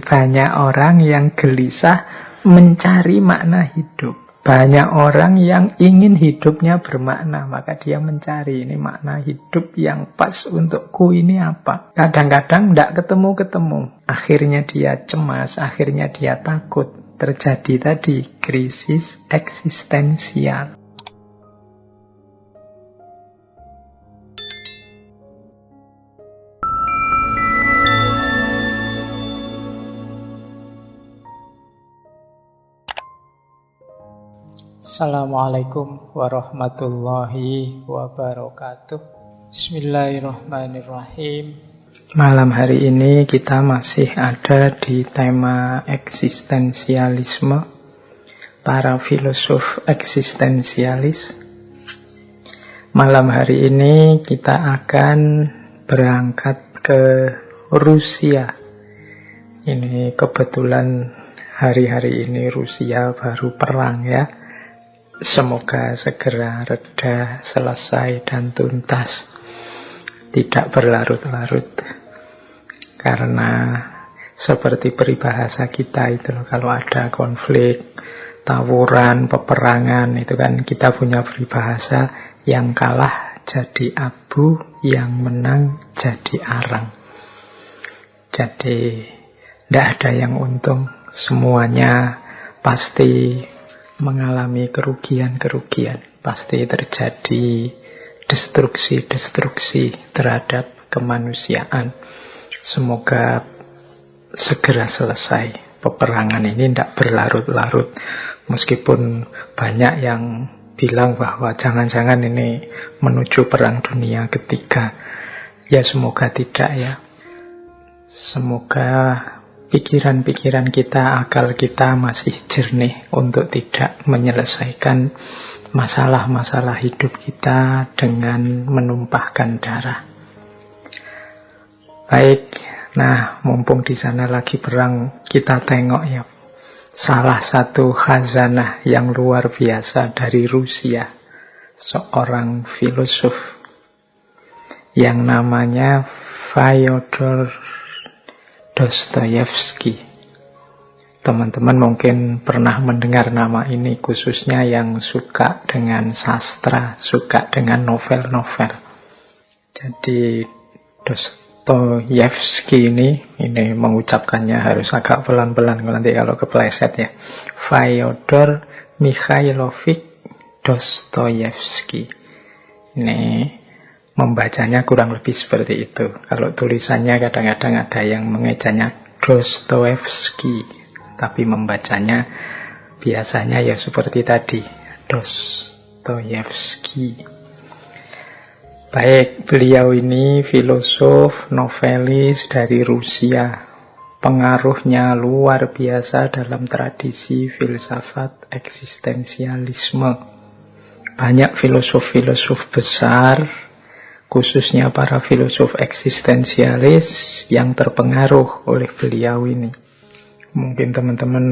banyak orang yang gelisah mencari makna hidup. Banyak orang yang ingin hidupnya bermakna, maka dia mencari ini makna hidup yang pas untukku ini apa. Kadang-kadang tidak ketemu-ketemu. Akhirnya dia cemas, akhirnya dia takut. Terjadi tadi krisis eksistensial. Assalamualaikum warahmatullahi wabarakatuh. Bismillahirrahmanirrahim. Malam hari ini kita masih ada di tema eksistensialisme, para filosof eksistensialis. Malam hari ini kita akan berangkat ke Rusia. Ini kebetulan hari-hari ini Rusia baru perang ya. Semoga segera reda, selesai dan tuntas. Tidak berlarut-larut. Karena seperti peribahasa kita itu, kalau ada konflik, tawuran, peperangan, itu kan kita punya peribahasa, yang kalah jadi abu, yang menang jadi arang. Jadi tidak ada yang untung, semuanya pasti mengalami kerugian-kerugian. Pasti terjadi destruksi-destruksi terhadap kemanusiaan. Semoga segera selesai. Peperangan ini tidak berlarut-larut. Meskipun banyak yang bilang bahwa jangan-jangan ini menuju perang dunia ketiga. Ya semoga tidak ya. Semoga pikiran-pikiran kita, akal kita masih jernih untuk tidak menyelesaikan masalah-masalah hidup kita dengan menumpahkan darah. Baik, nah mumpung di sana lagi perang, kita tengok ya salah satu khazanah yang luar biasa dari Rusia, seorang filosof yang namanya Fyodor Dostoyevsky. Teman-teman mungkin pernah mendengar nama ini, khususnya yang suka dengan sastra, suka dengan novel-novel. Jadi Dostoyevsky ini mengucapkannya harus agak pelan-pelan nanti kalau kepleset ya. Fyodor Mikhailovich Dostoyevsky. Ini membacanya kurang lebih seperti itu. Kalau tulisannya kadang-kadang ada yang mengejanya Dostoevsky, tapi membacanya biasanya ya seperti tadi, Dostoyevsky. Baik, beliau ini filosof, novelis dari Rusia. Pengaruhnya luar biasa dalam tradisi filsafat eksistensialisme. Banyak filosof-filosof besar, khususnya para filosof eksistensialis yang terpengaruh oleh beliau ini. Mungkin teman-teman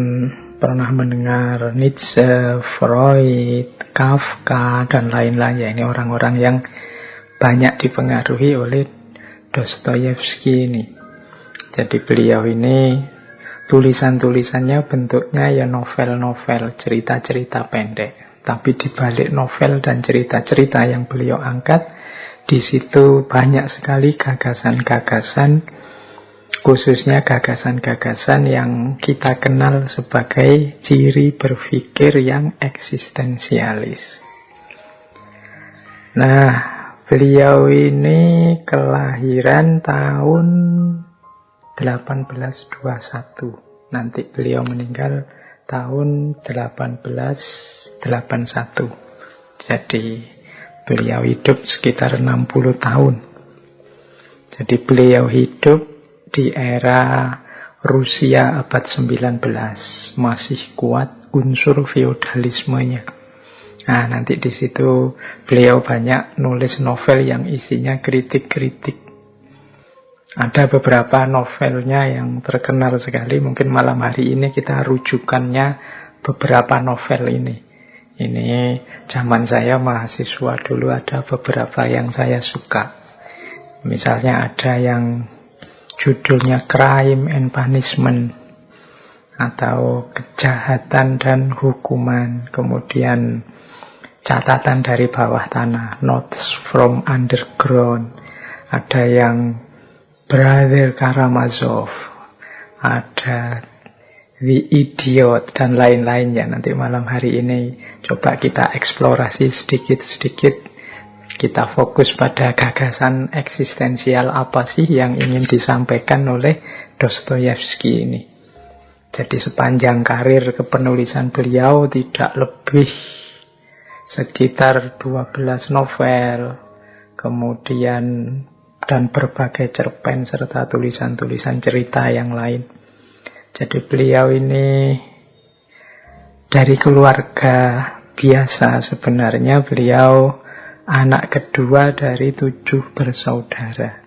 pernah mendengar Nietzsche, Freud, Kafka, dan lain-lain. Ya, ini orang-orang yang banyak dipengaruhi oleh Dostoyevsky ini. Jadi beliau ini tulisan-tulisannya bentuknya ya novel-novel, cerita-cerita pendek. Tapi di balik novel dan cerita-cerita yang beliau angkat, di situ banyak sekali gagasan-gagasan, khususnya gagasan-gagasan yang kita kenal sebagai ciri berpikir yang eksistensialis. Nah, beliau ini kelahiran tahun 1821. Nanti beliau meninggal tahun 1881. Jadi beliau hidup sekitar 60 tahun. Jadi beliau hidup di era Rusia abad 19. Masih kuat unsur feodalismenya. Nah, nanti di situ beliau banyak nulis novel yang isinya kritik-kritik. Ada beberapa novelnya yang terkenal sekali. Mungkin malam hari ini kita rujukannya beberapa novel ini. Ini zaman saya mahasiswa dulu ada beberapa yang saya suka. Misalnya ada yang judulnya Crime and Punishment. atau kejahatan dan hukuman. Kemudian catatan dari bawah tanah, notes from underground. Ada yang Brother Karamazov, ada The Idiot, dan lain-lainnya. Nanti malam hari ini coba kita eksplorasi sedikit-sedikit. Kita fokus pada gagasan eksistensial apa sih yang ingin disampaikan oleh Dostoyevsky ini. Jadi sepanjang karir kepenulisan beliau tidak lebih sekitar 12 novel, kemudian dan berbagai cerpen serta tulisan-tulisan cerita yang lain. Jadi beliau ini dari keluarga biasa sebenarnya. Beliau anak kedua dari 7 bersaudara.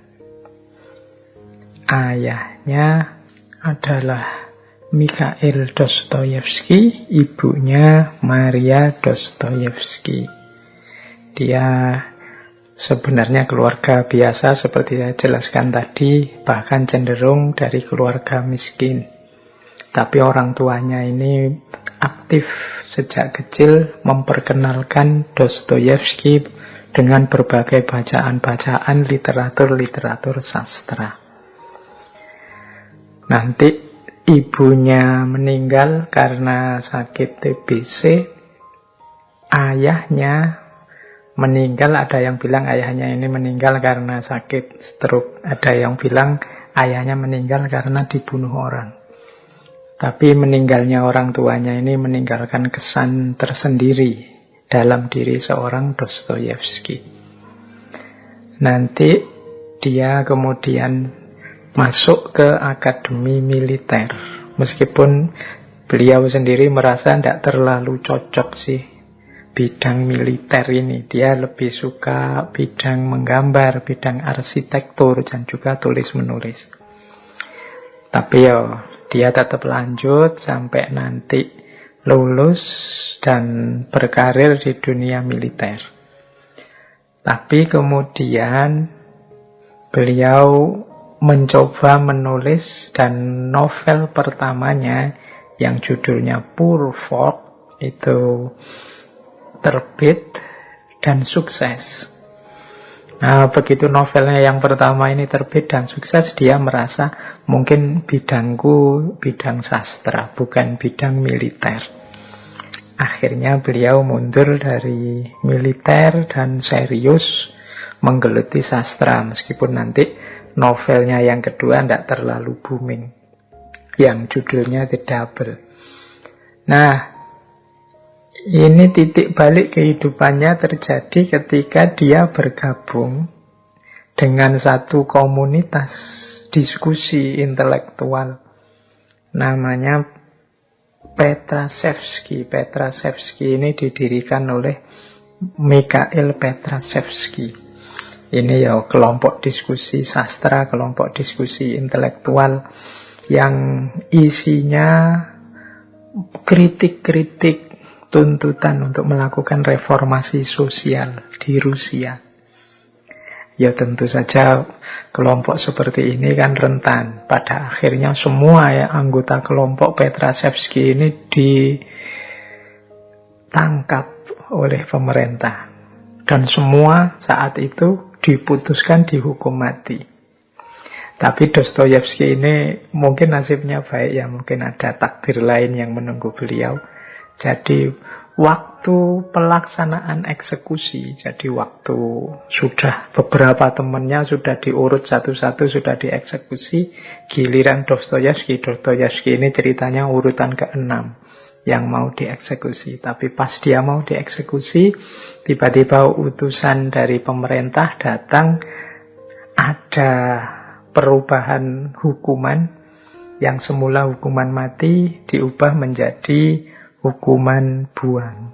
Ayahnya adalah Mikhail Dostoyevsky, ibunya Maria Dostoyevsky. Dia sebenarnya keluarga biasa seperti saya jelaskan tadi, bahkan cenderung dari keluarga miskin. Tapi orang tuanya ini aktif sejak kecil memperkenalkan Dostoyevsky dengan berbagai bacaan-bacaan literatur-literatur sastra. Nanti ibunya meninggal karena sakit TBC, ayahnya meninggal, ada yang bilang ayahnya ini meninggal karena sakit stroke, ada yang bilang ayahnya meninggal karena dibunuh orang. Tapi meninggalnya orang tuanya ini meninggalkan kesan tersendiri dalam diri seorang Dostoyevsky. Nanti dia kemudian masuk ke akademi militer, meskipun beliau sendiri merasa tidak terlalu cocok sih bidang militer ini. Dia lebih suka bidang menggambar, bidang arsitektur, dan juga tulis-menulis. Tapi dia tetap lanjut sampai nanti lulus dan berkarir di dunia militer. Tapi kemudian beliau mencoba menulis, dan novel pertamanya yang judulnya Poor Folk itu terbit dan sukses. Nah, begitu novelnya yang pertama ini terbit dan sukses, dia merasa mungkin bidangku bidang sastra, bukan bidang militer. Akhirnya beliau mundur dari militer dan serius menggeluti sastra, meskipun nanti novelnya yang kedua tidak terlalu booming, yang judulnya The Double. Nah, ini titik balik kehidupannya terjadi ketika dia bergabung dengan satu komunitas diskusi intelektual namanya Petrashevsky. Petrashevsky ini didirikan oleh Mikhail Petrashevsky. Ini kelompok diskusi sastra, kelompok diskusi intelektual yang isinya kritik-kritik tuntutan untuk melakukan reformasi sosial di Rusia. Ya tentu saja kelompok seperti ini kan rentan. Pada akhirnya semua anggota kelompok Petrashevsky ini ditangkap oleh pemerintah. Dan semua saat itu diputuskan dihukum mati. Tapi Dostoyevsky ini mungkin nasibnya baik ya, mungkin ada takdir lain yang menunggu beliau. Jadi waktu pelaksanaan eksekusi, jadi waktu sudah beberapa temannya sudah diurut satu-satu, sudah dieksekusi, giliran Dostoyevsky ini ceritanya urutan ke-6 yang mau dieksekusi. Tapi pas dia mau dieksekusi, tiba-tiba utusan dari pemerintah datang, ada perubahan hukuman yang semula hukuman mati diubah menjadi hukuman buang.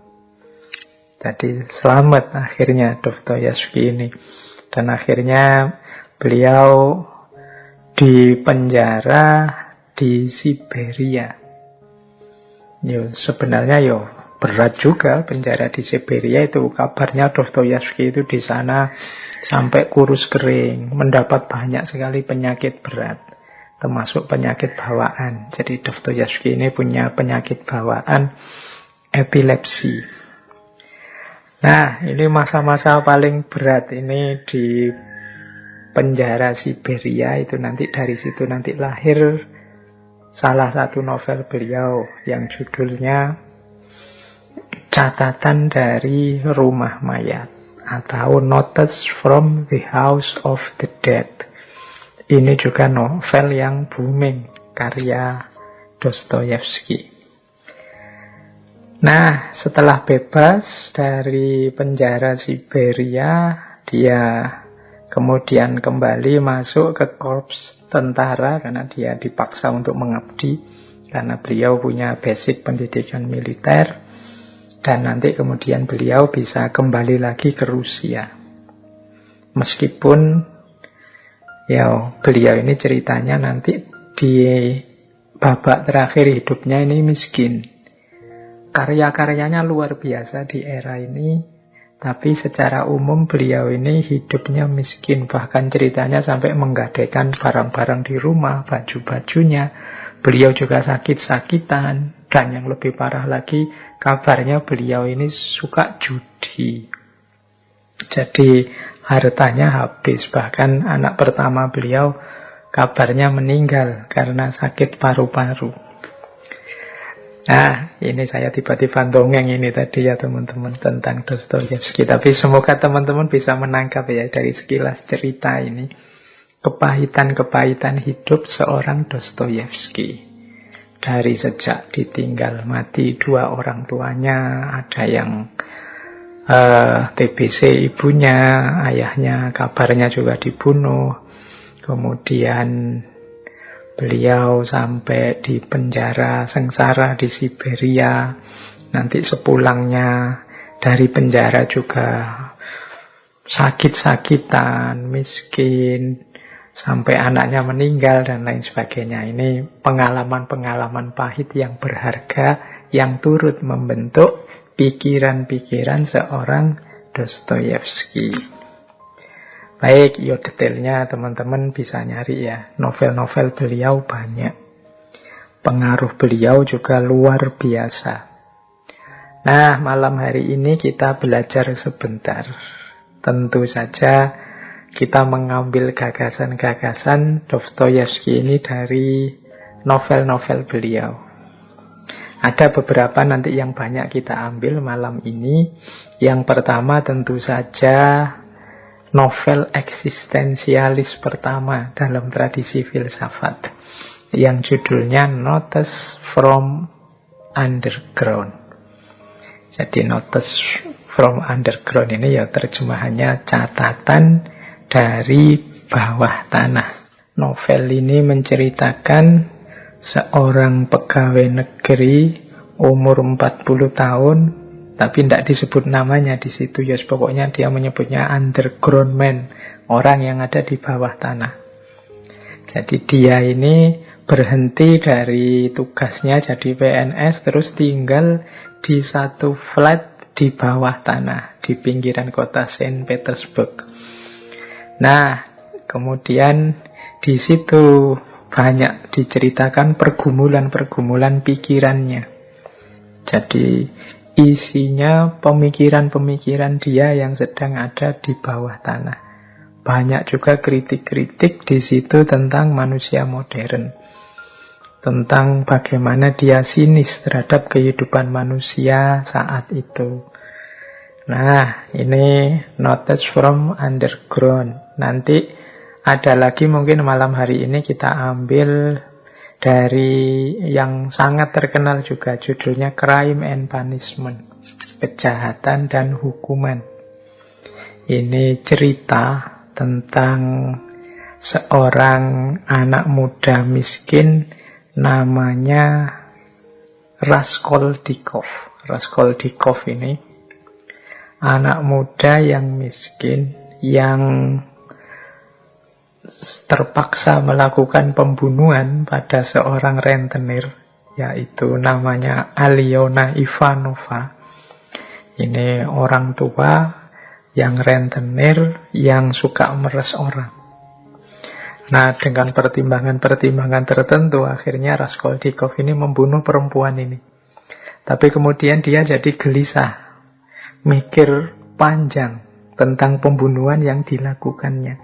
Jadi selamat akhirnya Dostoyevsky ini. Dan akhirnya beliau dipenjara di Siberia. Sebenarnya berat juga penjara di Siberia itu. Kabarnya Dostoyevsky itu di sana sampai kurus kering, mendapat banyak sekali penyakit berat. termasuk penyakit bawaan. Jadi Dostoyevsky ini punya penyakit bawaan epilepsi. Nah, ini masa-masa paling berat ini di penjara Siberia itu, nanti dari situ nanti lahir salah satu novel beliau yang judulnya Catatan dari Rumah Mayat atau Notes from the House of the Dead. Ini juga novel yang booming, karya Dostoyevsky. Nah, setelah bebas dari penjara Siberia, dia kemudian kembali masuk ke korps tentara karena dia dipaksa untuk mengabdi, karena beliau punya basic pendidikan militer. Dan nanti kemudian beliau bisa kembali lagi ke Rusia. Meskipun ya beliau ini ceritanya nanti di babak terakhir hidupnya ini miskin. Karya-karyanya luar biasa di era ini, tapi secara umum beliau ini hidupnya miskin. Bahkan ceritanya sampai menggadaikan barang-barang di rumah, baju-bajunya. Beliau juga sakit-sakitan. Dan yang lebih parah lagi, kabarnya beliau ini suka judi. Jadi hartanya habis. Bahkan anak pertama beliau kabarnya meninggal karena sakit paru-paru. Nah, ini saya tiba-tiba dongeng ini tadi ya teman-teman tentang Dostoyevsky. Tapi semoga teman-teman bisa menangkap ya dari sekilas cerita ini kepahitan-kepahitan hidup seorang Dostoyevsky. Dari sejak ditinggal mati dua orang tuanya, ada yang TBC ibunya, ayahnya kabarnya juga dibunuh. Kemudian beliau sampai di penjara sengsara di Siberia. Nanti sepulangnya dari penjara juga sakit-sakitan, miskin, sampai anaknya meninggal dan lain sebagainya. Ini pengalaman-pengalaman pahit yang berharga yang turut membentuk pikiran-pikiran seorang Dostoyevsky. Baik, yo detailnya teman-teman bisa nyari ya. Novel-novel beliau banyak. Pengaruh beliau juga luar biasa. Nah, malam hari ini kita belajar sebentar. Tentu saja kita mengambil gagasan-gagasan Dostoyevsky ini dari novel-novel beliau. Ada beberapa nanti yang banyak kita ambil malam ini. Yang pertama tentu saja novel eksistensialis pertama dalam tradisi filsafat, yang judulnya Notes from Underground. Jadi Notes from Underground ini ya terjemahannya catatan dari bawah tanah. Novel ini menceritakan seorang pegawai negeri umur 40 tahun, tapi tidak disebut namanya di situ. Ya, pokoknya dia menyebutnya underground man, orang yang ada di bawah tanah. Jadi dia ini berhenti dari tugasnya jadi PNS, terus tinggal di satu flat di bawah tanah di pinggiran kota Saint Petersburg. Nah, kemudian di situ banyak diceritakan pergumulan-pergumulan pikirannya. Jadi isinya pemikiran-pemikiran dia yang sedang ada di bawah tanah. Banyak juga kritik-kritik di situ tentang manusia modern. Tentang bagaimana dia sinis terhadap kehidupan manusia saat itu. Nah, ini Notes from Underground. Nanti ada lagi mungkin malam hari ini kita ambil dari yang sangat terkenal juga, judulnya Crime and Punishment, Kejahatan dan Hukuman. Ini cerita tentang seorang anak muda miskin namanya Raskolnikov. Raskolnikov ini anak muda yang miskin, yang terpaksa melakukan pembunuhan pada seorang rentenir, yaitu namanya Alyona Ivanova. Ini orang tua yang rentenir, yang suka meres orang. Nah, dengan pertimbangan-pertimbangan tertentu, akhirnya Raskolnikov ini membunuh perempuan ini. Tapi kemudian dia jadi gelisah, mikir panjang tentang pembunuhan yang dilakukannya.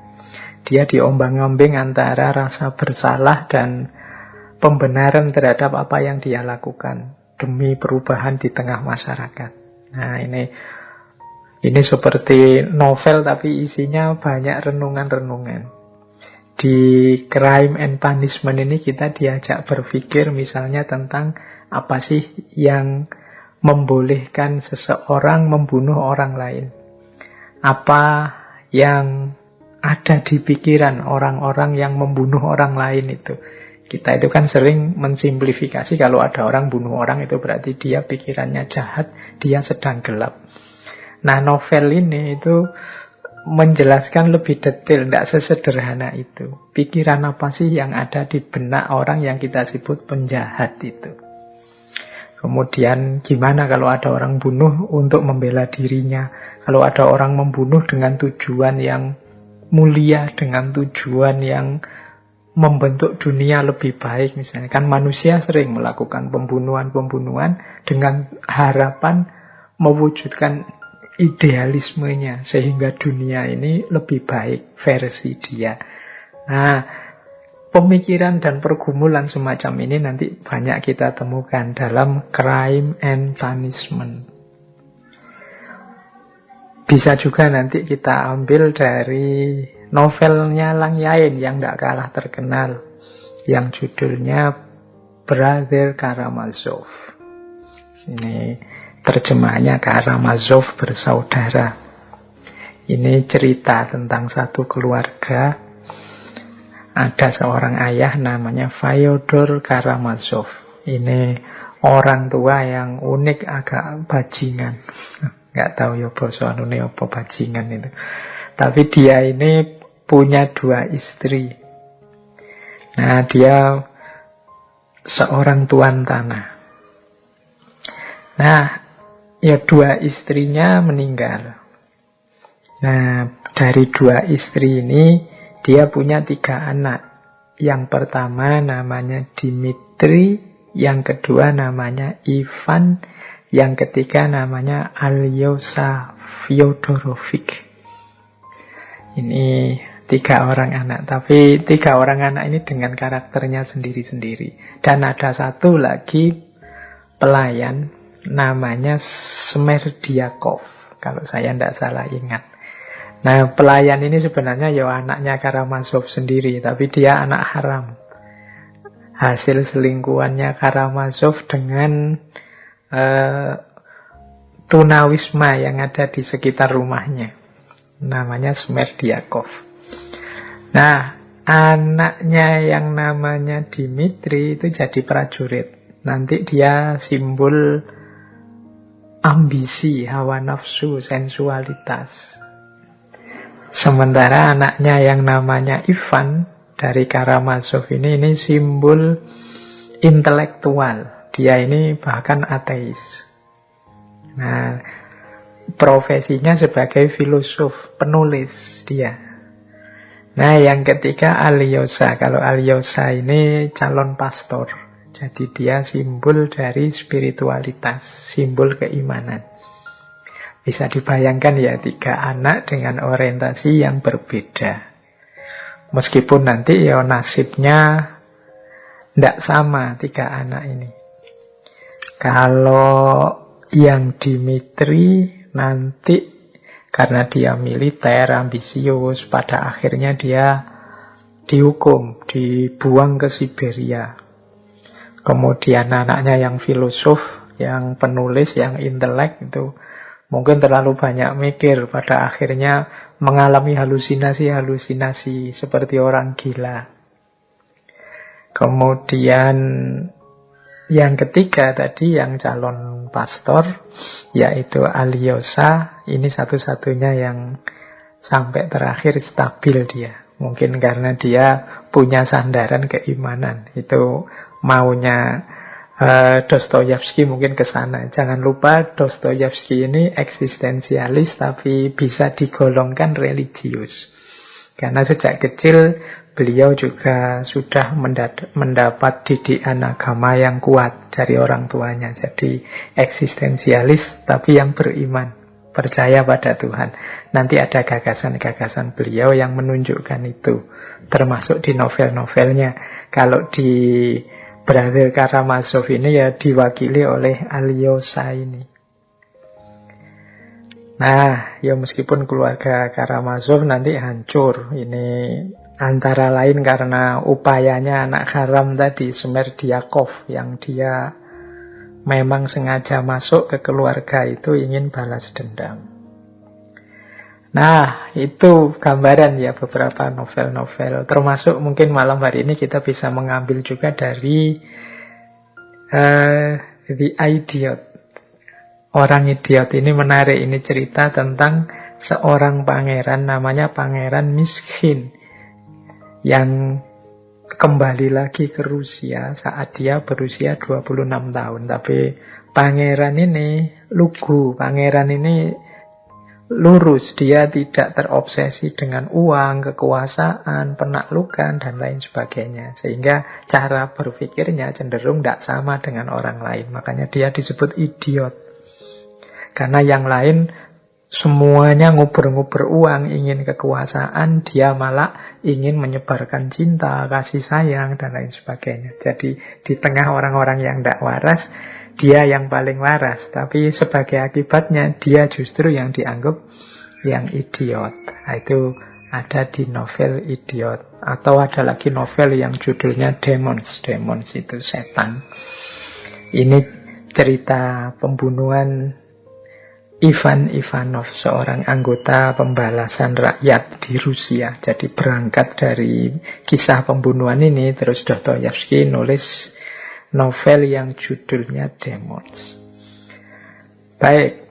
Dia diombang-ambing antara rasa bersalah dan pembenaran terhadap apa yang dia lakukan demi perubahan di tengah masyarakat. Nah, ini seperti novel tapi isinya banyak renungan-renungan. Di Crime and Punishment ini kita diajak berpikir misalnya tentang apa sih yang membolehkan seseorang membunuh orang lain. Apa yang ada di pikiran orang-orang yang membunuh orang lain itu. Kita itu kan sering mensimplifikasi kalau ada orang bunuh orang itu berarti dia pikirannya jahat, dia sedang gelap. Nah, novel ini itu menjelaskan lebih detail, tidak sesederhana itu. Pikiran apa sih yang ada di benak orang yang kita sebut penjahat itu. Kemudian gimana kalau ada orang bunuh untuk membela dirinya. Kalau ada orang membunuh dengan tujuan yang mulia, dengan tujuan yang membentuk dunia lebih baik. Misalnya kan manusia sering melakukan pembunuhan-pembunuhan dengan harapan mewujudkan idealismenya sehingga dunia ini lebih baik versi dia. Nah, pemikiran dan pergumulan semacam ini nanti banyak kita temukan dalam Crime and Punishment. Bisa juga nanti kita ambil dari novelnya Lang Yain yang tidak kalah terkenal, yang judulnya Brother Karamazov. Ini terjemahannya Karamazov bersaudara. Ini cerita tentang satu keluarga. Ada seorang ayah namanya Fyodor Karamazov. Ini orang tua yang unik, agak bajingan. Nggak tahu ya bahasa anune apa bajingan itu. Tapi dia ini punya 2 istri. Nah, dia seorang tuan tanah. Nah, ya 2 istrinya meninggal. Nah, dari 2 istri ini dia punya 3 anak. Yang pertama namanya Dimitri, yang kedua namanya Ivan, yang ketiga namanya Alyosha Fyodorovich. Ini 3 orang anak, tapi 3 orang anak ini dengan karakternya sendiri-sendiri. Dan ada satu lagi pelayan namanya Smerdyakov, kalau saya tidak salah ingat. Nah, pelayan ini sebenarnya ya anaknya Karamazov sendiri, tapi dia anak haram. Hasil selingkuhannya Karamazov dengan tunawisma yang ada di sekitar rumahnya. Namanya Smerdyakov. Nah, anaknya yang namanya Dimitri itu jadi prajurit. Nanti dia simbol ambisi, hawa nafsu, sensualitas. Sementara anaknya yang namanya Ivan dari Karamazov ini simbol intelektual. Dia ini bahkan ateis. Nah, profesinya sebagai filosof, penulis dia. Nah, yang ketiga Alyosha. Kalau Alyosha ini calon pastor. Jadi dia simbol dari spiritualitas, simbol keimanan. Bisa dibayangkan ya 3 anak dengan orientasi yang berbeda. Meskipun nanti ya nasibnya tidak sama 3 anak ini. Kalau yang Dimitri nanti karena dia militer, ambisius, pada akhirnya dia dihukum, dibuang ke Siberia. Kemudian anaknya yang filosof, yang penulis, yang intelek itu mungkin terlalu banyak mikir, pada akhirnya mengalami halusinasi-halusinasi seperti orang gila. Kemudian yang ketiga tadi yang calon pastor, yaitu Alyosha, ini satu-satunya yang sampai terakhir stabil dia. Mungkin karena dia punya sandaran keimanan. Itu maunya Dostoyevsky mungkin ke sana. Jangan lupa Dostoyevsky ini eksistensialis tapi bisa digolongkan religius. Karena sejak kecil beliau juga sudah mendapat didikan agama yang kuat dari orang tuanya. Jadi eksistensialis tapi yang beriman, percaya pada Tuhan. Nanti ada gagasan-gagasan beliau yang menunjukkan itu, termasuk di novel-novelnya. Kalau di Brother Karamazov ini ya diwakili oleh Alyosha ini. Nah, ya meskipun keluarga Karamazov nanti hancur, ini antara lain karena upayanya anak haram tadi, Smerdyakov, yang dia memang sengaja masuk ke keluarga itu ingin balas dendam. Nah, itu gambaran ya beberapa novel-novel. Termasuk mungkin malam hari ini kita bisa mengambil juga dari The Idiot. Orang Idiot ini menarik, ini cerita tentang seorang pangeran namanya Pangeran Miskin yang kembali lagi ke Rusia saat dia berusia 26 tahun. Tapi pangeran ini lugu, pangeran ini lurus, dia tidak terobsesi dengan uang, kekuasaan, penaklukan, dan lain sebagainya. Sehingga cara berpikirnya cenderung tidak sama dengan orang lain. Makanya dia disebut idiot. Karena yang lain semuanya nguber-nguber uang, ingin kekuasaan, dia malah ingin menyebarkan cinta, kasih sayang, dan lain sebagainya. Jadi di tengah orang-orang yang tidak waras, dia yang paling waras. Tapi sebagai akibatnya, dia justru yang dianggap yang idiot. Nah, itu ada di novel Idiot. Atau ada lagi novel yang judulnya Demons. Demons itu setan. Ini cerita pembunuhan Ivan Ivanov, seorang anggota pembalasan rakyat di Rusia. Jadi berangkat dari kisah pembunuhan ini, terus Dostoyevsky nulis novel yang judulnya Demons. Baik,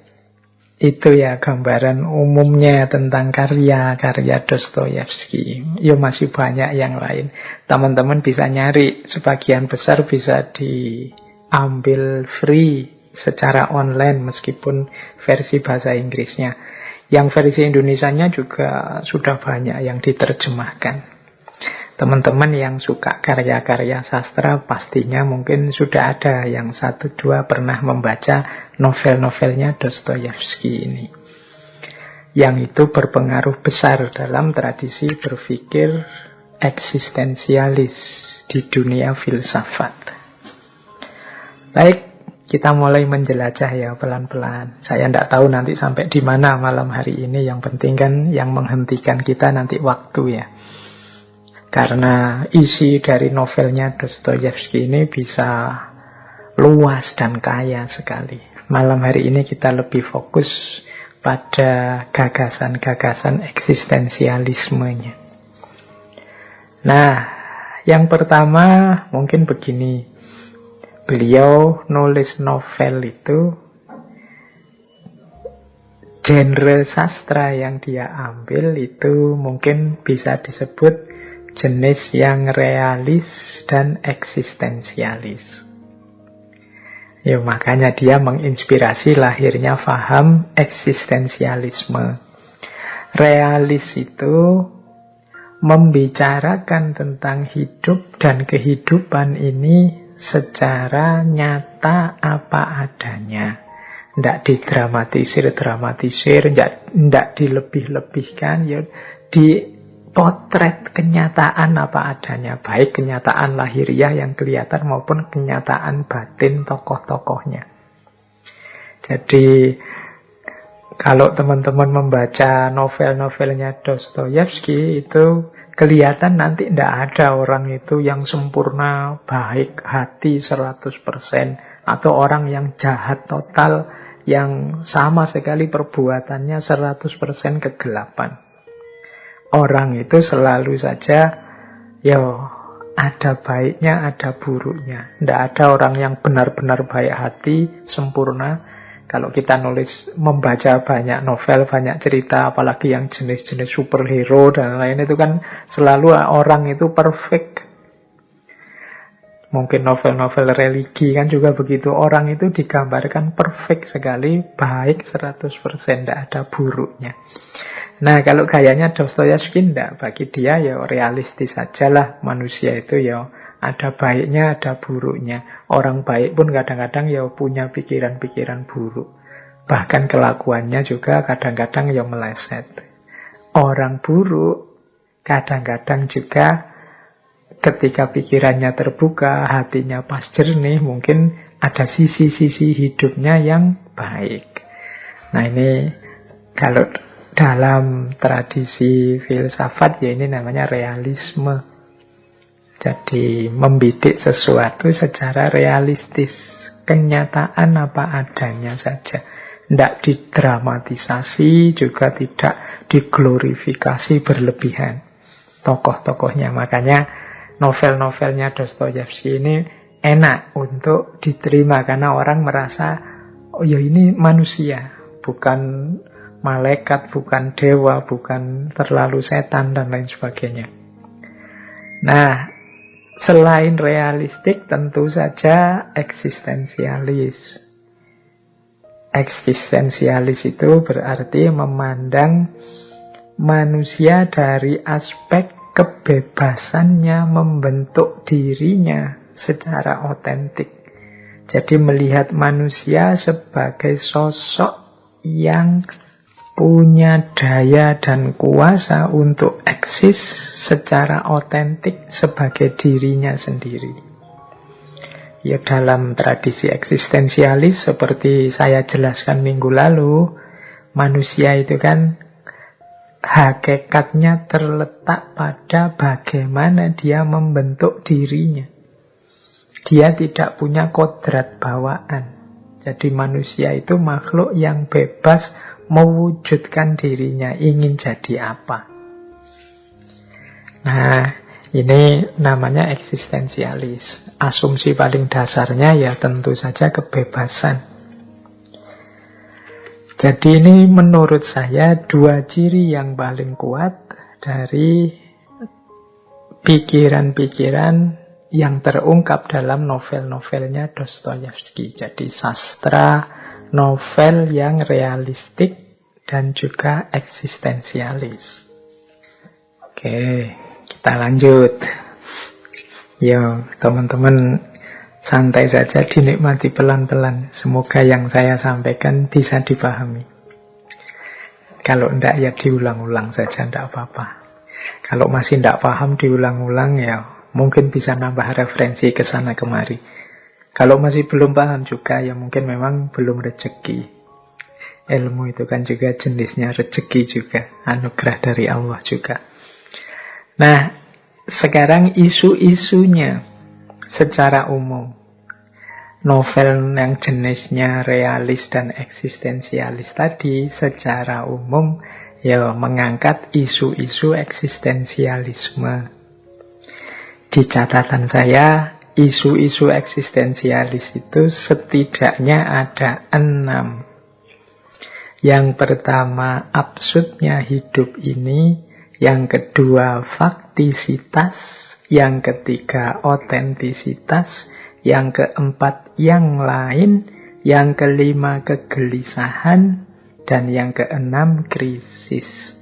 itu ya gambaran umumnya tentang karya-karya Dostoyevsky. Ya masih banyak yang lain. Teman-teman bisa nyari, sebagian besar bisa diambil free secara online meskipun versi bahasa Inggrisnya. Yang versi Indonesianya juga sudah banyak yang diterjemahkan. Teman-teman yang suka karya-karya sastra pastinya mungkin sudah ada yang 1-2 pernah membaca novel-novelnya Dostoyevsky ini. Yang itu berpengaruh besar dalam tradisi berpikir eksistensialis di dunia filsafat. Baik, kita mulai menjelajah ya pelan-pelan. Saya tidak tahu nanti sampai di mana malam hari ini. Yang penting kan yang menghentikan kita nanti waktu ya. Karena isi dari novelnya Dostoyevsky ini bisa luas dan kaya sekali. Malam hari ini kita lebih fokus pada gagasan-gagasan eksistensialismenya. Nah, yang pertama mungkin begini. Beliau nulis novel itu, genre sastra yang dia ambil itu mungkin bisa disebut jenis yang realis dan eksistensialis. Ya, makanya dia menginspirasi lahirnya faham eksistensialisme. Realis itu membicarakan tentang hidup dan kehidupan ini secara nyata apa adanya. Tidak didramatisir, tidak dilebih-lebihkan, ya dipotret kenyataan apa adanya. Baik kenyataan lahiriah yang kelihatan maupun kenyataan batin tokoh-tokohnya. Jadi kalau teman-teman membaca novel-novelnya Dostoyevsky itu kelihatan nanti tidak ada orang itu yang sempurna, baik hati 100%, atau orang yang jahat total, yang sama sekali perbuatannya 100% kegelapan. Orang itu selalu saja, ya ada baiknya, ada buruknya. Tidak ada orang yang benar-benar baik hati, sempurna. Kalau kita membaca banyak novel, banyak cerita, apalagi yang jenis-jenis superhero dan lain itu kan selalu orang itu perfect. Mungkin novel-novel religi kan juga begitu. Orang itu digambarkan perfect sekali, baik 100%, tidak ada buruknya. Nah, kalau gayanya Dostoyevsky tidak. Bagi dia ya realistis sajalah. Manusia itu ya ada baiknya, ada buruknya. Orang baik pun kadang-kadang ya punya pikiran-pikiran buruk. Bahkan kelakuannya juga kadang-kadang ya meleset. Orang buruk kadang-kadang juga ketika pikirannya terbuka, hatinya pas jernih, mungkin ada sisi-sisi hidupnya yang baik. Nah, ini kalau dalam tradisi filsafat ya ini namanya realisme. Jadi membidik sesuatu secara realistis, kenyataan apa adanya saja. Tidak didramatisasi, juga tidak diglorifikasi berlebihan tokoh-tokohnya. Makanya novel-novelnya Dostoyevsky ini enak untuk diterima karena orang merasa, oh ya ini manusia, bukan malaikat, bukan dewa, bukan terlalu setan dan lain sebagainya. Nah, selain realistik tentu saja eksistensialis. Eksistensialis itu berarti memandang manusia dari aspek kebebasannya membentuk dirinya secara otentik. Jadi melihat manusia sebagai sosok yang punya daya dan kuasa untuk eksis secara otentik sebagai dirinya sendiri. Ya, dalam tradisi eksistensialis seperti saya jelaskan minggu lalu, manusia itu kan hakikatnya terletak pada bagaimana dia membentuk dirinya. Dia tidak punya kodrat bawaan. Jadi manusia itu makhluk yang bebas mewujudkan dirinya, ingin jadi apa. Nah, ini namanya eksistensialis. Asumsi paling dasarnya ya tentu saja kebebasan. Jadi ini menurut saya dua ciri yang paling kuat dari pikiran-pikiran yang terungkap dalam novel-novelnya Dostoyevsky. Jadi sastra novel yang realistik dan juga eksistensialis. Oke, kita lanjut. Yo, teman-teman santai saja, dinikmati pelan-pelan. Semoga yang saya sampaikan bisa dipahami. Kalau enggak ya diulang-ulang saja, enggak apa-apa. Kalau masih enggak paham diulang-ulang ya mungkin bisa nambah referensi ke sana kemari. Kalau masih belum paham juga ya mungkin memang belum rezeki. Ilmu itu kan juga jenisnya rezeki juga, anugerah dari Allah juga. Nah, sekarang isu-isunya secara umum. Novel yang jenisnya realis dan eksistensialis tadi secara umum ya mengangkat isu-isu eksistensialisme. Di catatan saya, isu-isu eksistensialis itu setidaknya ada 6. Yang pertama, absurdnya hidup ini. Yang kedua, faktisitas. Yang ketiga, otentisitas. Yang keempat, yang lain. Yang kelima, kegelisahan. Dan yang keenam, krisis.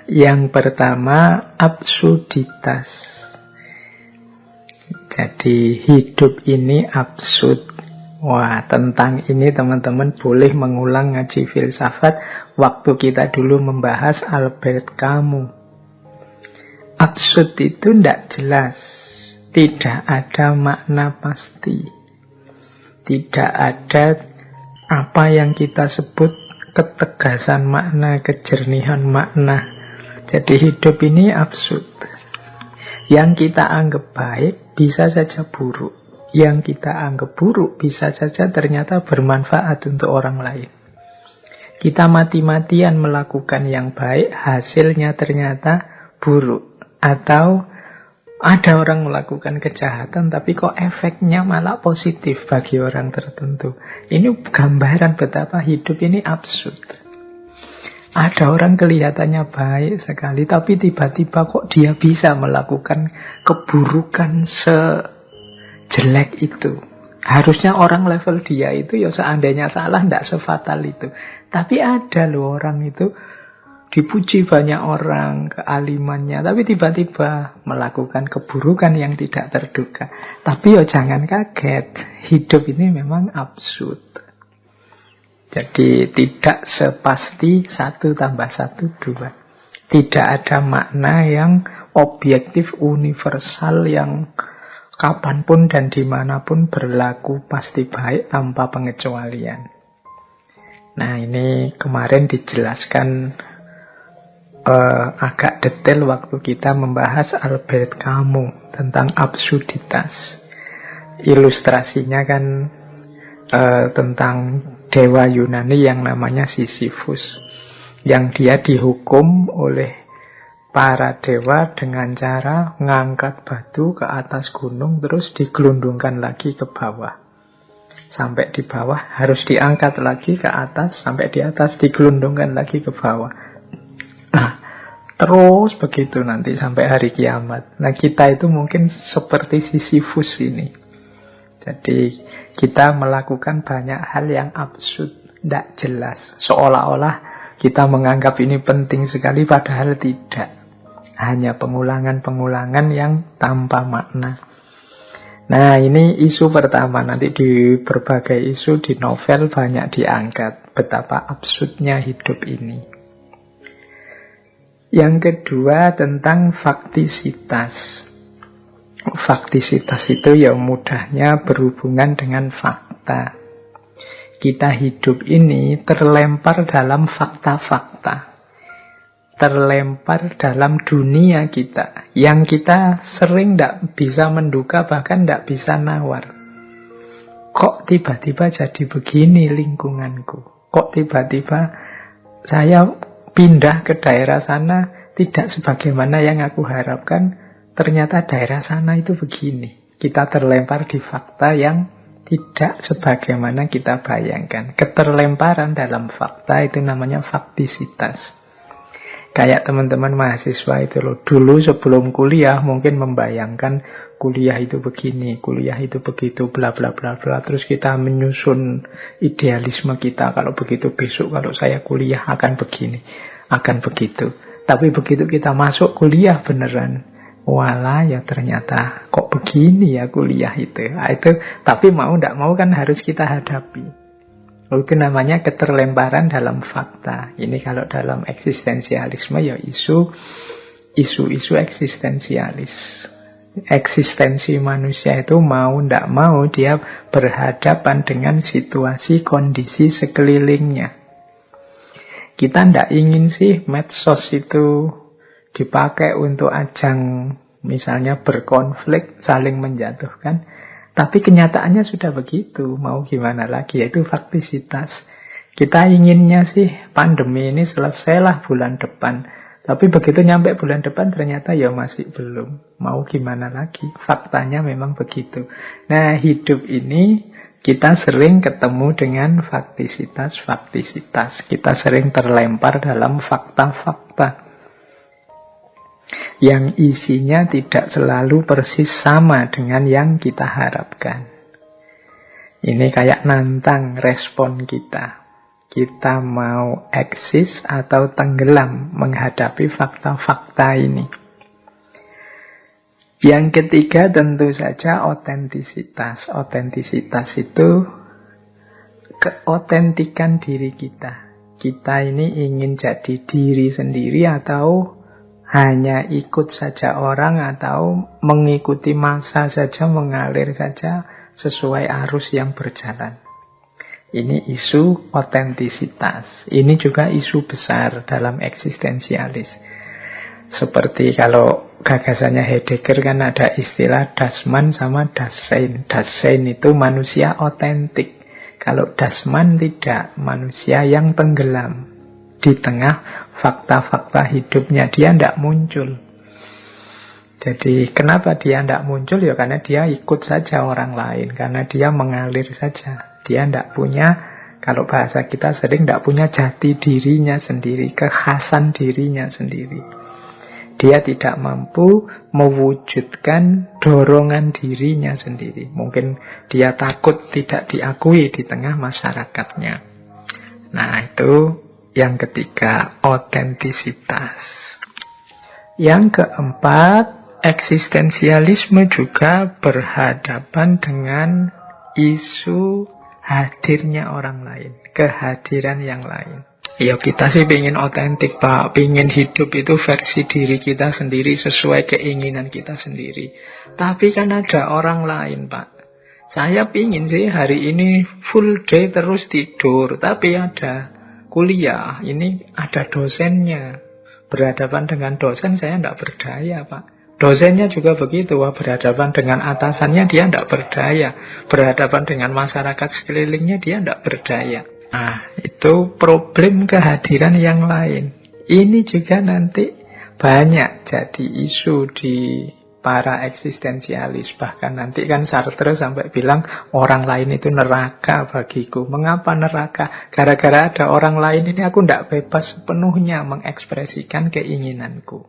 Yang pertama, absurditas. Jadi hidup ini absurd. Wah, tentang ini teman-teman boleh mengulang ngaji filsafat waktu kita dulu membahas Albert Camus. Absurd itu tidak jelas, tidak ada makna pasti, tidak ada apa yang kita sebut ketegasan makna, kejernihan makna. Jadi hidup ini absurd. Yang kita anggap baik bisa saja buruk. Yang kita anggap buruk bisa saja ternyata bermanfaat untuk orang lain. Kita mati-matian melakukan yang baik, hasilnya ternyata buruk. Atau ada orang melakukan kejahatan tapi kok efeknya malah positif bagi orang tertentu. Ini gambaran betapa hidup ini absurd. Ada orang kelihatannya baik sekali, tapi tiba-tiba kok dia bisa melakukan keburukan sejelek itu. Harusnya orang level dia itu ya seandainya salah tidak sefatal itu. Tapi ada loh orang itu dipuji banyak orang kealimannya, tapi tiba-tiba melakukan keburukan yang tidak terduga. Tapi ya jangan kaget, hidup ini memang absurd. Jadi tidak sepasti 1 tambah 1 2. Tidak ada makna yang objektif universal yang kapanpun dan dimanapun berlaku pasti baik tanpa pengecualian. Nah ini kemarin dijelaskan agak detail waktu kita membahas Albert Camus tentang absurditas. Ilustrasinya kan tentang dewa Yunani yang namanya Sisyphus, yang dia dihukum oleh para dewa dengan cara ngangkat batu ke atas gunung terus digelundungkan lagi ke bawah. Sampai di bawah harus diangkat lagi ke atas, sampai di atas digelundungkan lagi ke bawah. Nah, terus begitu nanti sampai hari kiamat. Nah, kita itu mungkin seperti Sisyphus ini. Jadi kita melakukan banyak hal yang absurd, tidak jelas. Seolah-olah kita menganggap ini penting sekali, padahal tidak. Hanya pengulangan-pengulangan yang tanpa makna. Nah ini isu pertama. Nanti di berbagai isu di novel banyak diangkat betapa absurdnya hidup ini. Yang kedua tentang faktisitas. Faktisitas itu ya mudahnya berhubungan dengan fakta. Kita hidup ini terlempar dalam fakta-fakta. Terlempar dalam dunia kita yang kita sering tidak bisa menduga, bahkan tidak bisa nawar. Kok tiba-tiba jadi begini lingkunganku? Kok tiba-tiba saya pindah ke daerah sana tidak sebagaimana yang aku harapkan? Ternyata daerah sana itu begini. Kita terlempar di fakta yang tidak sebagaimana kita bayangkan. Keterlemparan dalam fakta itu namanya faktisitas. Kayak teman-teman mahasiswa itu loh. Dulu sebelum kuliah mungkin membayangkan kuliah itu begini, kuliah itu begitu, bla bla bla bla. Terus kita menyusun idealisme kita. Kalau begitu besok kalau saya kuliah akan begini, akan begitu. Tapi begitu kita masuk kuliah beneran, walah ya ternyata kok begini ya kuliah itu. Nah, itu tapi mau tidak mau kan harus kita hadapi. Itu namanya keterlemparan dalam fakta. Ini kalau dalam eksistensialisme ya isu-isu eksistensialis. Eksistensi manusia itu mau tidak mau dia berhadapan dengan situasi kondisi sekelilingnya. Kita tidak ingin sih medsos itu dipakai untuk ajang misalnya berkonflik, saling menjatuhkan. Tapi kenyataannya sudah begitu. Mau gimana lagi? Yaitu faktisitas. Kita inginnya sih pandemi ini selesailah bulan depan. Tapi begitu nyampe bulan depan ternyata ya masih belum. Mau gimana lagi? Faktanya memang begitu. Nah hidup ini kita sering ketemu dengan faktisitas. Kita sering terlempar dalam fakta-fakta yang isinya tidak selalu persis sama dengan yang kita harapkan. Ini kayak nantang respon kita. Kita mau eksis atau tenggelam menghadapi fakta-fakta ini. Yang ketiga tentu saja otentisitas. Otentisitas itu keotentikan diri kita. Kita ini ingin jadi diri sendiri atau hanya ikut saja orang, atau mengikuti massa saja, mengalir saja sesuai arus yang berjalan. Ini isu otentisitas. Ini juga isu besar dalam eksistensialis. Seperti kalau gagasannya Heidegger kan ada istilah Das-Man sama Das-Sein. Das-Sein itu manusia otentik. Kalau Das-Man tidak, manusia yang tenggelam di tengah fakta-fakta hidupnya. Dia tidak muncul. Jadi kenapa dia tidak muncul? Ya karena dia ikut saja orang lain. Karena dia mengalir saja. Dia tidak punya Kalau bahasa kita sering tidak punya jati dirinya sendiri, kekhasan dirinya sendiri. Dia tidak mampu mewujudkan dorongan dirinya sendiri. Mungkin dia takut tidak diakui di tengah masyarakatnya. Nah, itu yang ketiga, otentisitas. Yang keempat, eksistensialisme juga berhadapan dengan isu hadirnya orang lain, kehadiran yang lain. Ya kita sih pengen otentik Pak, pengen hidup itu versi diri kita sendiri sesuai keinginan kita sendiri. Tapi kan ada orang lain Pak. Saya pengen sih hari ini full day terus tidur, tapi ada kuliah, ini ada dosennya. Berhadapan dengan dosen saya tidak berdaya Pak. Dosennya juga begitu, berhadapan dengan atasannya dia tidak berdaya. Berhadapan dengan masyarakat sekelilingnya dia tidak berdaya. Nah, itu problem kehadiran yang lain. Ini juga nanti banyak jadi isu di para eksistensialis. Bahkan nanti kan Sartre sampai bilang orang lain itu neraka bagiku. Mengapa neraka? Gara-gara ada orang lain ini aku tidak bebas sepenuhnya mengekspresikan keinginanku.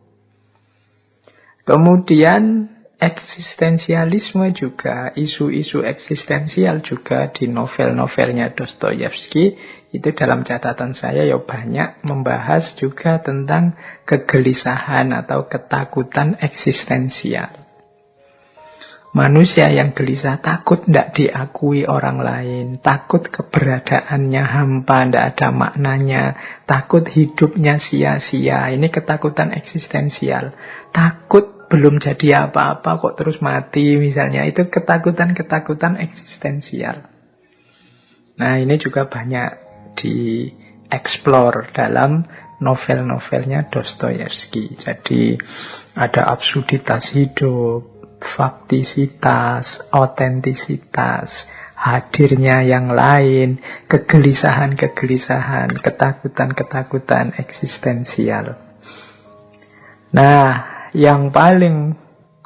Kemudian eksistensialisme juga, isu-isu eksistensial juga di novel-novelnya Dostoyevsky. Itu dalam catatan saya ya banyak membahas juga tentang kegelisahan atau ketakutan eksistensial. Manusia yang gelisah takut tidak diakui orang lain, takut keberadaannya hampa, tidak ada maknanya, takut hidupnya sia-sia. Ini ketakutan eksistensial. Takut belum jadi apa-apa kok terus mati misalnya. Itu ketakutan-ketakutan eksistensial. Nah ini juga banyak dieksplor dalam novel-novelnya Dostoyevsky. Jadi ada absurditas hidup, faktisitas, otentisitas, hadirnya yang lain, kegelisahan-kegelisahan, ketakutan-ketakutan eksistensial. Nah, yang paling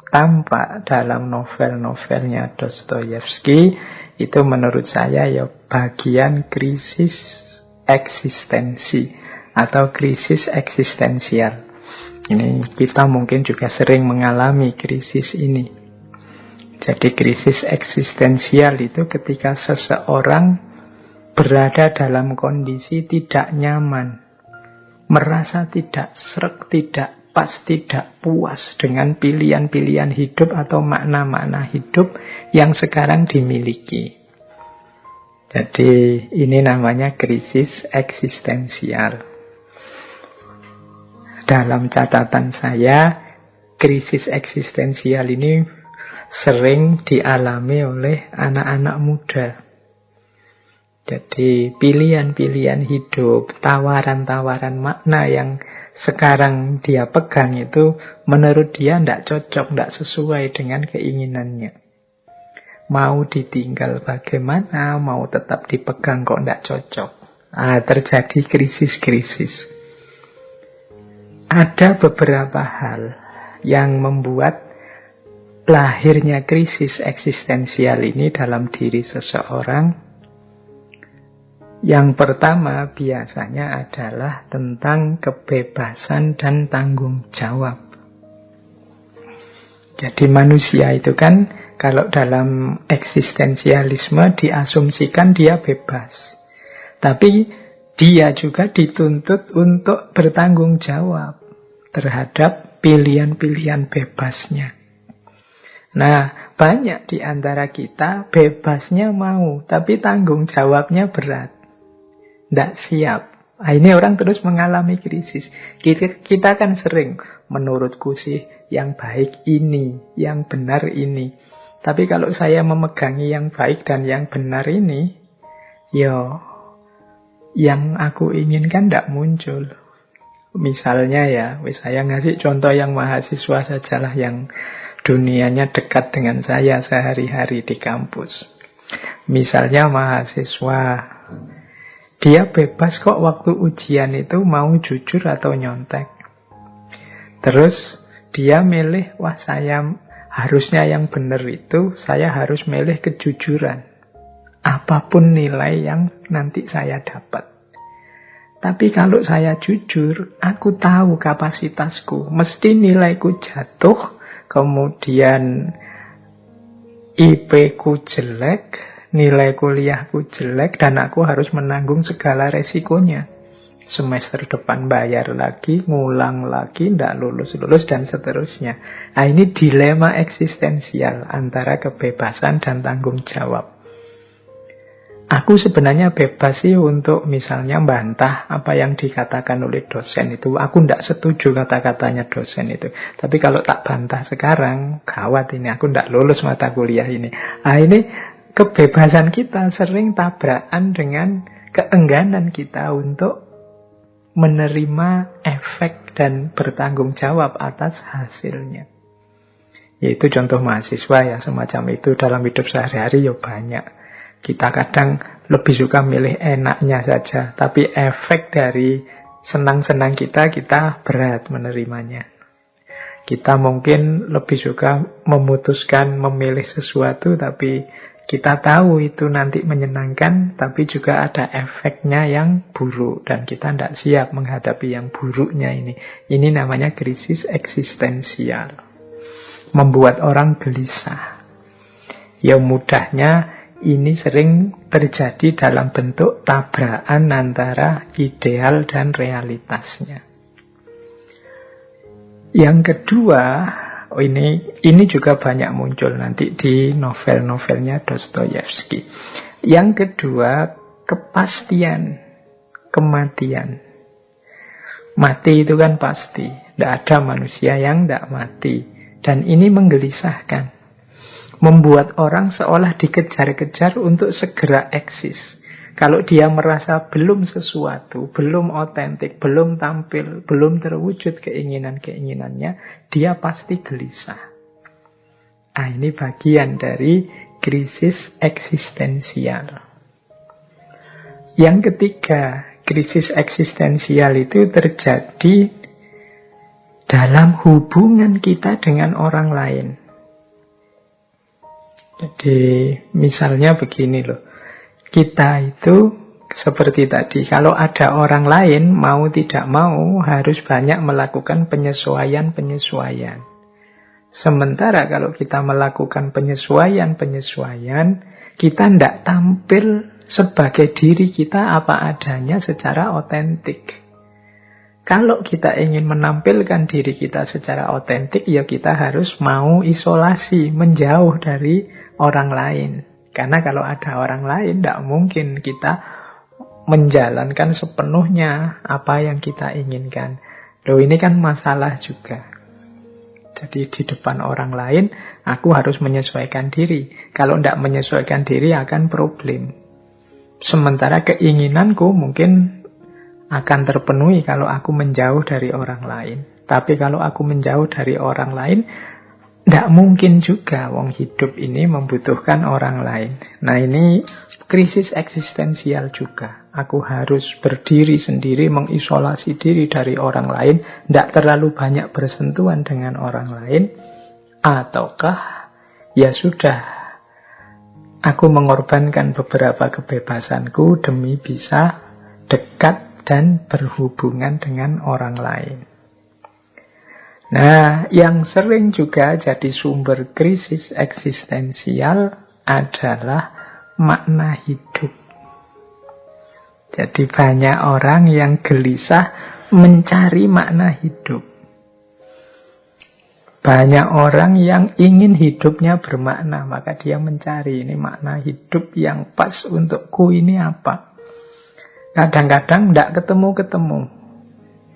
tampak dalam novel-novelnya Dostoyevsky itu menurut saya ya bagian krisis eksistensi atau krisis eksistensial. Ini kita mungkin juga sering mengalami krisis ini. Jadi krisis eksistensial itu ketika seseorang berada dalam kondisi tidak nyaman, merasa tidak sreg, tidak pas, tidak puas dengan pilihan-pilihan hidup atau makna-makna hidup yang sekarang dimiliki. Jadi ini namanya krisis eksistensial. Dalam catatan saya, krisis eksistensial ini sering dialami oleh anak-anak muda. Jadi pilihan-pilihan hidup, tawaran-tawaran makna yang sekarang dia pegang itu menurut dia tidak cocok, tidak sesuai dengan keinginannya. Mau ditinggal bagaimana, mau tetap dipegang kok tidak cocok. Terjadi krisis-krisis. Ada beberapa hal yang membuat lahirnya krisis eksistensial ini dalam diri seseorang. Yang pertama biasanya adalah tentang kebebasan dan tanggung jawab. Jadi manusia itu kan kalau dalam eksistensialisme diasumsikan dia bebas. Tapi dia juga dituntut untuk bertanggung jawab terhadap pilihan-pilihan bebasnya. Nah, banyak di antara kita bebasnya mau, tapi tanggung jawabnya berat. Tidak siap. Nah, ini orang terus mengalami krisis. Kita kan sering, menurutku sih yang baik ini, yang benar ini. Tapi kalau saya memegangi yang baik dan yang benar ini, yang aku inginkan tidak muncul. Misalnya saya ngasih contoh yang mahasiswa sajalah, yang dunianya dekat dengan saya sehari-hari di kampus. Misalnya mahasiswa, dia bebas kok waktu ujian itu mau jujur atau nyontek. Terus dia milih, saya harusnya yang benar itu, saya harus milih kejujuran. apapun nilai yang nanti saya dapat. Tapi kalau saya jujur, aku tahu kapasitasku. Mesti nilaiku jatuh, kemudian IP ku jelek, nilai kuliahku jelek, dan aku harus menanggung segala resikonya. Semester depan bayar lagi, ngulang lagi, tidak lulus-lulus, dan seterusnya. Nah, ini dilema eksistensial antara kebebasan dan tanggung jawab. Aku sebenarnya bebas sih untuk misalnya bantah apa yang dikatakan oleh dosen itu. Aku tidak setuju kata-katanya dosen itu. Tapi kalau tak bantah sekarang, gawat ini, aku tidak lulus mata kuliah ini. Nah, ini kebebasan kita sering tabrakan dengan keengganan kita untuk menerima efek dan bertanggung jawab atas hasilnya. Yaitu contoh mahasiswa ya, semacam itu dalam hidup sehari-hari ya banyak. Kita kadang lebih suka milih enaknya saja, tapi efek dari senang-senang kita berat menerimanya. Kita mungkin lebih suka memutuskan memilih sesuatu, tapi kita tahu itu nanti menyenangkan, tapi juga ada efeknya yang buruk, dan kita tidak siap menghadapi yang buruknya ini. Ini namanya krisis eksistensial. Membuat orang gelisah. Ya mudahnya ini sering terjadi dalam bentuk tabrakan antara ideal dan realitasnya. Yang kedua, ini juga banyak muncul nanti di novel-novelnya Dostoyevsky. Yang kedua, kepastian kematian. Mati itu kan pasti, tidak ada manusia yang tidak mati. Dan ini menggelisahkan. Membuat orang seolah dikejar-kejar untuk segera eksis. Kalau dia merasa belum sesuatu, belum otentik, belum tampil, belum terwujud keinginan-keinginannya, dia pasti gelisah. Ah, ini bagian dari krisis eksistensial. Yang ketiga, krisis eksistensial itu terjadi dalam hubungan kita dengan orang lain. Jadi misalnya begini loh, kita itu seperti tadi, kalau ada orang lain mau tidak mau harus banyak melakukan penyesuaian-penyesuaian. Sementara kalau kita melakukan penyesuaian-penyesuaian, kita tidak tampil sebagai diri kita apa adanya secara otentik. Kalau kita ingin menampilkan diri kita secara otentik, ya kita harus mau isolasi, menjauh dari orang lain. Karena kalau ada orang lain, tidak mungkin kita menjalankan sepenuhnya apa yang kita inginkan. Loh, ini kan masalah juga. Jadi di depan orang lain, aku harus menyesuaikan diri. Kalau tidak menyesuaikan diri akan problem. Sementara keinginanku mungkin akan terpenuhi kalau aku menjauh dari orang lain. Tapi kalau aku menjauh dari orang lain, tidak mungkin juga. Wong hidup ini membutuhkan orang lain. Nah, ini krisis eksistensial juga. Aku harus berdiri sendiri, mengisolasi diri dari orang lain, tidak terlalu banyak bersentuhan dengan orang lain. Ataukah ya sudah, aku mengorbankan beberapa kebebasanku demi bisa dekat dan berhubungan dengan orang lain. Nah, yang sering juga jadi sumber krisis eksistensial adalah makna hidup. Jadi banyak orang yang gelisah mencari makna hidup. Banyak orang yang ingin hidupnya bermakna, maka dia mencari ini makna hidup yang pas untukku ini apa. Kadang-kadang tidak ketemu-ketemu.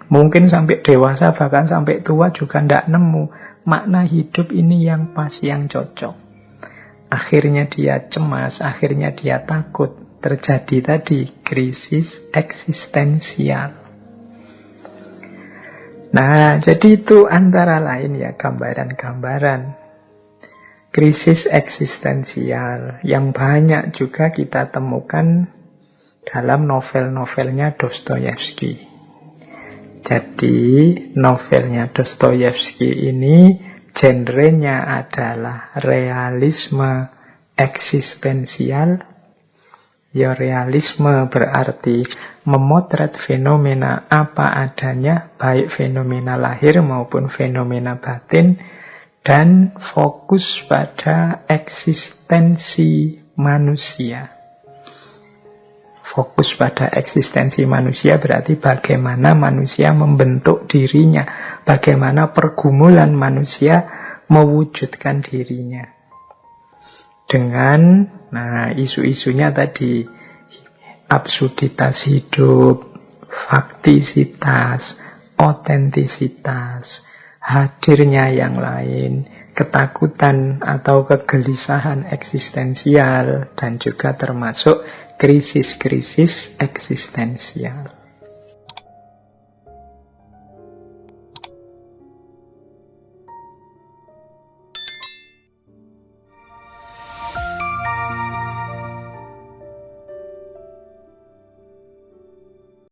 Mungkin sampai dewasa, bahkan sampai tua juga tidak nemu makna hidup ini yang pas, yang cocok. Akhirnya dia cemas, akhirnya dia takut. Terjadi tadi krisis eksistensial. Nah, jadi itu antara lain ya gambaran-gambaran krisis eksistensial yang banyak juga kita temukan dalam novel-novelnya Dostoyevsky. Jadi novelnya Dostoyevsky ini genrenya adalah realisme eksistensial Ya, realisme berarti memotret fenomena apa adanya, baik fenomena lahir maupun fenomena batin, dan fokus pada eksistensi manusia. Fokus pada eksistensi manusia berarti bagaimana manusia membentuk dirinya, bagaimana pergumulan manusia mewujudkan dirinya. Dengan, isu-isunya tadi, absurditas hidup, faktisitas, otentisitas, hadirnya yang lain, ketakutan atau kegelisahan eksistensial, dan juga termasuk krisis-krisis eksistensial.